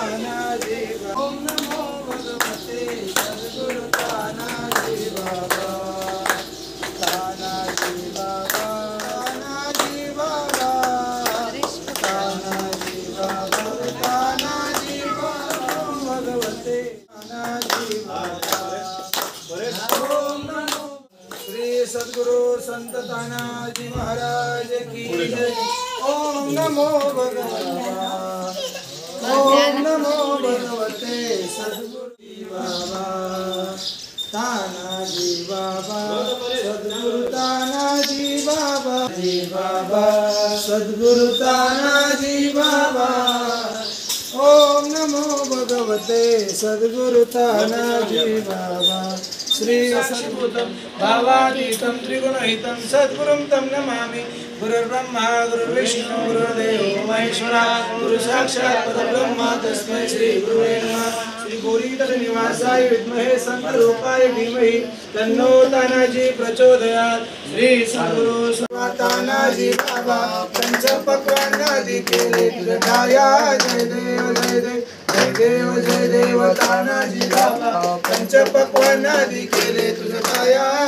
तानाजी बाबा। ओम नमो भगवते सद्गुरु तानाजी बाबा। तानाजी बाबा तानाजी बाबा तानाजी बाबा तानाजी बाबा भगवते तानाजी बाबा। ओम नमो श्री सद्गुरु संत तानाजी महाराज की जय। ओम नमो भगवते ओम नमो भगवते सद्गुरु बाबा। तानाजी बाबा सद्गुरु तानाजी बाबा जी बाबा सद्गुरु तानाजी बाबा। ओम नमो भगवते सद्गुरु तानाजी बाबा। श्री सद्गुरुं भावातीतं त्रिगुणहितं सद्गुरुं तं नमामि। गुरुर्ब्रह्मा गुरुर्विष्णु गुरुर्देवो महेश्वरा गुरु साक्षात् परब्रह्म तस्मै श्री गुरुवे नमः। श्री गौरीतट निवासाय विद्महे संत रूपाय धीमहि तन्नो तानाजी प्रचोदयात्। श्री सद्गुरु तानाजी बाबा पंच पक्वान्नादि केले तुझ्या। जय देव जय देव जय देव जय देव तानाजी बाबा पंच पक्वान्नादि केले तुझ्या।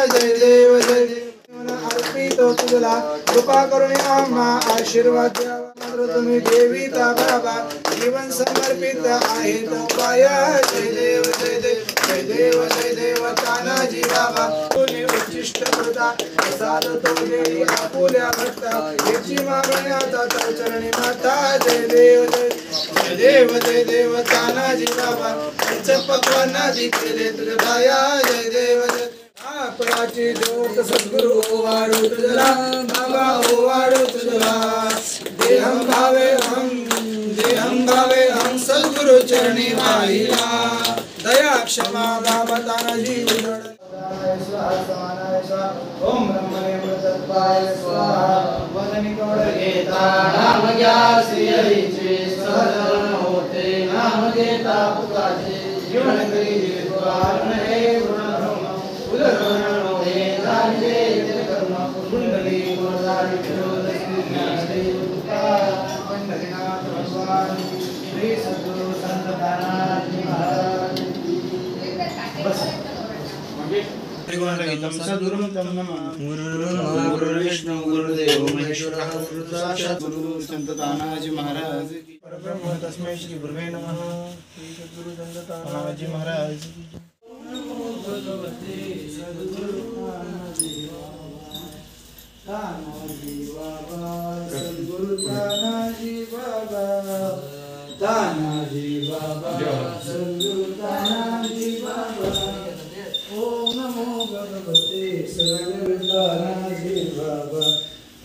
जय देव जय देव अर्पितो तुझला कृपा करून आम्हा आशीर्वाद द्यावा। मात्र तुम्ही देवीता बाबा जीवन समर्पित आहे तो पाया। जय देव जय देव जय देव जय देव तानाजी बाबा। तुझे उच्चिष्ट होता प्रसाद तो देई आपुल्या भक्ता याची मागणी आता तर चरणी माता। जय देव जय देव जय देव तानाजी बाबा पंच पक्वान्नादि केले तुझ्या पाया। जय देव जय अपराची ज्योत सद्गुरु ओवाळू तुझला बाबा ओवाळू तुझला। देहं भावे हम सद्गुरु चरणी वाहिला। दया क्षमा बाबा तानाजी उजळ ओम ब्रह्मणे तत्पाय स्वाहा। वदनी कवड घेता नाम घ्या श्री हरीचे सहधर्म होते। नाम घेता पुकाचे जीवन करी जीवार नये गुणधर्म उदरणो हे राजे कर्म कुंडली गोदारी विरोध श्री तुकार पंढरीनाथ भगवान श्री सद्गुरु संत तानाजी महाराज। बस त्रिगुणातीतं सद्गुरुं तं नमामि। गुरुर्ब्रह्मा गुरुर्विष्णु गुरुर्देवो महेश्वरः गुरु साक्षात् गुरु संत तानाजी महाराज की। परब्रह्म तस्मै श्री गुरुवे नमः। श्री सद्गुरु संत तानाजी महाराज की। नमो भगवते सद्गुरु तानाजी बाबा सद्गुरु तानाजी बाबा। तानाजी बाबा सद्गुरु तानाजी बाबा। ओम नमो भगवते सद्गुरु तानाजी बाबा।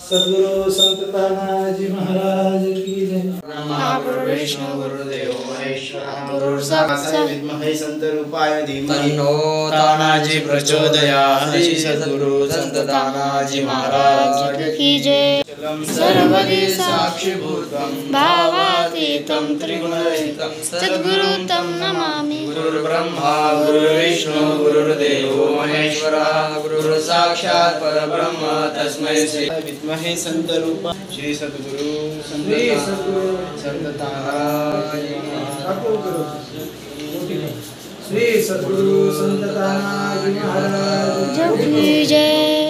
सद्गुरु संत तानाजी महाराज की जय। ब्रह्मा गुरुर्विष्णु गुरुर्देवो महेश्वरः गुरु साक्षात् विद्महे संत रूपाय धीमहि तन्नो तानाजी प्रचोदयात्। श्री सद्गुरु संत तानाजी महाराज की जय। सर्वदि साक्षीभूतं भावातीतं त्रिगुणरहितं सद्गुरुं तं नमामि। गुरुर्ब्रह्मा गुरुर्विष्णु गुरुर्देवो महेश्वरः गुरु साक्षात् परब्रह्म तस्मै श्री विद्महे संत रूपा श्री सद्गुरु संत तानाजी श्री सद्गुरु संत तानाजी महाराज की जय।